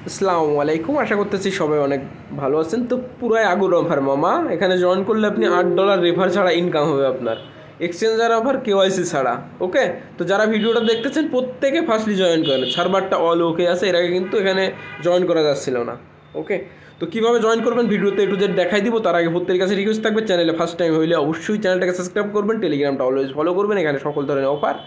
আসসালামু আলাইকুম, আশা করতেছি সবাই অনেক ভালো আছেন। তো পুরাই আগুন অফার মামা, এখানে জয়েন করলে আপনি $8 রেফার ছাড়া ইনকাম হবে আপনার, এক্সচেঞ্জার অফার, কেওয়াইসি ছাড়া। ওকে, তো যারা ভিডিওটা দেখতেছেন প্রত্যেকে ফার্স্টলি জয়েন করেন, সার্ভারটা অল ওকে আছে, এর আগে কিন্তু এখানে জয়েন করা যাচ্ছিল না। ওকে, তো কীভাবে জয়েন করবেন ভিডিওতে একটু যে দেখাই দিব, তার আগে প্রত্যেকের কাছে রিকোয়েস্ট থাকবে, চ্যানেলে ফার্স্ট টাইম হইলে অবশ্যই চ্যানেলটাকে সাবস্ক্রাইব করবেন, টেলিগ্রামটা অলওয়েজ ফলো করবেন, এখানে সকল ধরনের অফার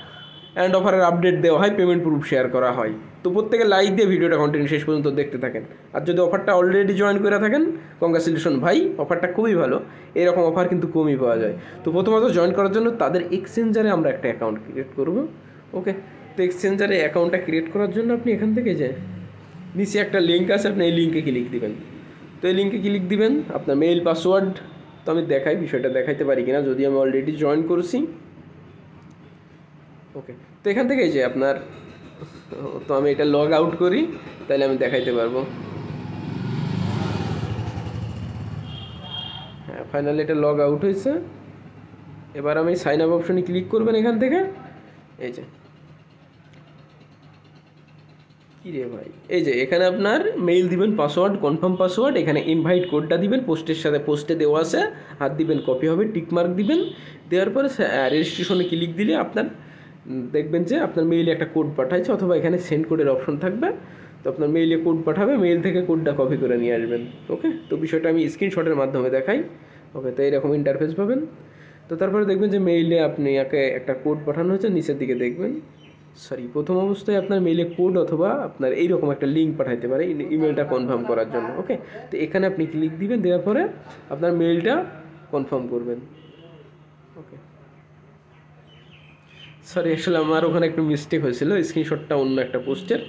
অ্যান্ড অফারের আপডেট দেওয়া হয়, পেমেন্ট প্রুফ শেয়ার করা হয়। তো প্রত্যেকে লাইক দিয়ে ভিডিওটা কন্টিনিউ শেষ পর্যন্ত দেখতে থাকেন। আর যদি অফারটা অলরেডি জয়েন করে থাকেন, কংগ্রাচুলেশন ভাই, অফারটা খুবই ভালো। এরকম অফার কিন্তু কমই পাওয়া যায়। তো প্রথমত জয়েন করার জন্য তাদের এক্সচেঞ্জারে আমরা একটা অ্যাকাউন্ট ক্রিয়েট করব। ওকে, তো এক্সচেঞ্জারে অ্যাকাউন্টটা ক্রিয়েট করার জন্য আপনি এখান থেকে যে নিচে একটা লিঙ্ক আছে, আপনি এই লিঙ্কে ক্লিক দিবেন। তো এই লিঙ্কে ক্লিক দিবেন, আপনার মেইল পাসওয়ার্ড, তো আমি দেখাই বিষয়টা দেখাইতে পারি কিনা, যদি আমি অলরেডি জয়েন করছি। ওকে, তো এখান থেকে যে আপনার, তো আমি এটা লগ আউট করি, তাহলে আমি দেখাইতে পারবো। হ্যাঁ, ফাইনালি এটা লগ আউট হয়েছে। এবার আমি সাইন আপ অপশনে ক্লিক করবেন এখান থেকে। এই যে কী রে ভাই, এই যে এখানে আপনার মেইল দিবেন, পাসওয়ার্ড, কনফার্ম পাসওয়ার্ড, এখানে ইনভাইট কোডটা দিবেন, পোস্টের সাথে পোস্টে দেওয়া আছে, হাত দিবেন, কপি হবে, টিকমার্ক দিবেন। দেওয়ার পরে রেজিস্ট্রেশনে ক্লিক দিলে আপনার দেখবেন যে আপনার মেইলে একটা কোড পাঠাইছে, অথবা এখানে সেন্ড কোডের অপশন থাকবে। তো আপনার মেইলে কোড পাঠাবে, মেইল থেকে কোডটা কপি করে নিয়ে আসবেন। ওকে, তো বিষয়টা আমি স্ক্রিনশটের মাধ্যমে দেখাই। ওকে, তো এইরকম ইন্টারফেস পাবেন। তো তারপরে দেখবেন যে মেইলে আপনি একটা কোড পাঠানো হচ্ছে, নিচের দিকে দেখবেন, প্রথম অবস্থায় আপনার মেইলে কোড অথবা আপনার এইরকম একটা লিঙ্ক পাঠাইতে পারে ইমেলটা কনফার্ম করার জন্য। ওকে, তো এখানে আপনি ক্লিক দিবেন, দেওয়ার পরে আপনার মেইলটা কনফার্ম করবেন। ওকে, আসলে আমার ওখানে একটু মিস্টেক হয়েছিল, স্ক্রিনশটটা অন্য একটা পোস্টের।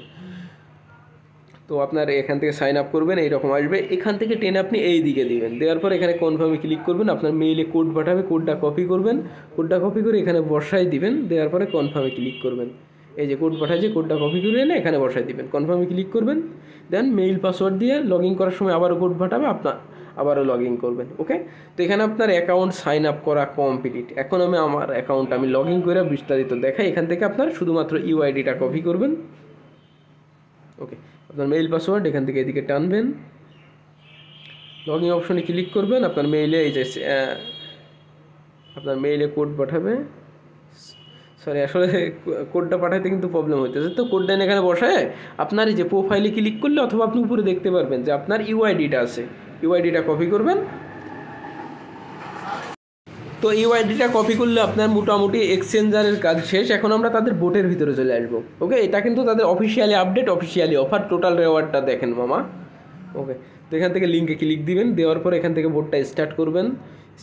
তো আপনার এখান থেকে সাইন আপ করবেন, এইরকম আসবে, এখান থেকে টেনে আপনি এই দিকে দিবেন, দেওয়ার পর এখানে কনফার্মে ক্লিক করবেন, আপনার মেইলে কোড পাঠাবে, কোডটা কপি করবেন, কোডটা কপি করে এখানে বসাই দিবেন, দেওয়ার পরে কনফার্মে ক্লিক করবেন। এই যে কোড পাঠাচ্ছে, কোডটা কপি করে এনে এখানে বসাই দিবেন, কনফার্মে ক্লিক করবেন, দেন মেইল পাসওয়ার্ড দিয়ে লগ ইন করার সময় আবারও কোড পাঠাবে, আপনার আবারও লগ ইন করবেন। ওকে, তো এখানে আপনার অ্যাকাউন্ট সাইন আপ করা কমপ্লিট। এখন আমার অ্যাকাউন্ট আমি লগ ইন করে বিস্তারিত দেখাই। এখান থেকে আপনার শুধুমাত্র ইউআইডিটা কপি করবেন। ওকে, আপনার মেইল পাসওয়ার্ড এখান থেকে এদিকে টানবেন, লগ ইন অপশনে ক্লিক করবেন, আপনার মেইলে এই যে আপনার মেইলে কোড পাঠাবে। আসলে কোডটা পাঠাইতে কিন্তু প্রবলেম হইতেছে। তো কোডটা এখানে বসায় আপনার এই যে প্রোফাইলে ক্লিক করলে, অথবা আপনি উপরে দেখতে পারবেন যে আপনার ইউআইডিটা আছে, ইউআইডিটা কপি করবেন। তো ইউআইডিটা কপি করলে আপনার মোটামুটি এক্সচেঞ্জারের কাজ শেষ। এখন আমরা তাদের বোটের ভিতরে চলে আসবো। ওকে, এটা কিন্তু তাদের officially update, officially offer, total রেওয়ার্ডটা দেখেন মামা। ওকে, তো এখান থেকে লিঙ্কে ক্লিক দিবেন, দেওয়ার পর এখান থেকে বোর্ডটা স্টার্ট করবেন।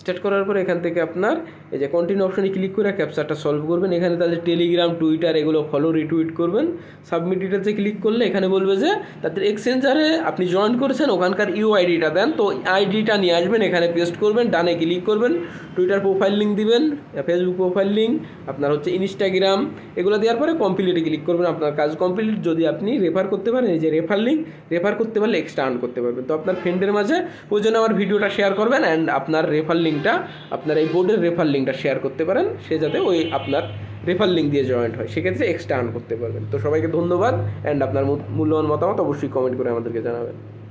স্টার্ট করার পর এখান থেকে আপনার এই যে কন্টিনিউ অপশনে ক্লিক করে ক্যাপচারটা সলভ করবেন। এখানে তাদের টেলিগ্রাম, টুইটার এগুলো ফলো, রিটুইট করবেন। সাবমিট ডিটেলসে ক্লিক করলে এখানে বলবে যে তাদের এক্সচেঞ্জারে আপনি জয়েন করেছেন, ওখানকার ইউআইডিটা দেন। তো আইডিটা নিয়ে আসবেন, এখানে পেস্ট করবেন, ডানে ক্লিক করবেন, টুইটার প্রোফাইল লিঙ্ক দিবেন, ফেসবুক প্রোফাইল লিঙ্ক, আপনার হচ্ছে ইনস্টাগ্রাম, এগুলো দেওয়ার পরে কমপ্লিটে ক্লিক করবেন, আপনার কাজ কমপ্লিট। যদি আপনি রেফার করতে পারেন, এই যে রেফার লিঙ্ক, রেফার করতে পারলে এক্সট্রা আর্ন করতে পারবেন। তো আপনার ফ্রেন্ডের মাঝে প্রয়োজনে আমার ভিডিওটা শেয়ার করবেন, অ্যান্ড আপনার রেফার লিঙ্কটা, আপনার এই বোর্ডের রেফার লিঙ্কটা শেয়ার করতে পারেন, সে যাতে ওই আপনার রেফার লিঙ্ক দিয়ে জয়েন্ট হয়, সেক্ষেত্রে এক্সট্রা আর্ন করতে পারবেন। তো সবাইকে ধন্যবাদ, অ্যান্ড আপনার মূল্যবান মতামত অবশ্যই কমেন্ট করে আমাদেরকে জানাবেন।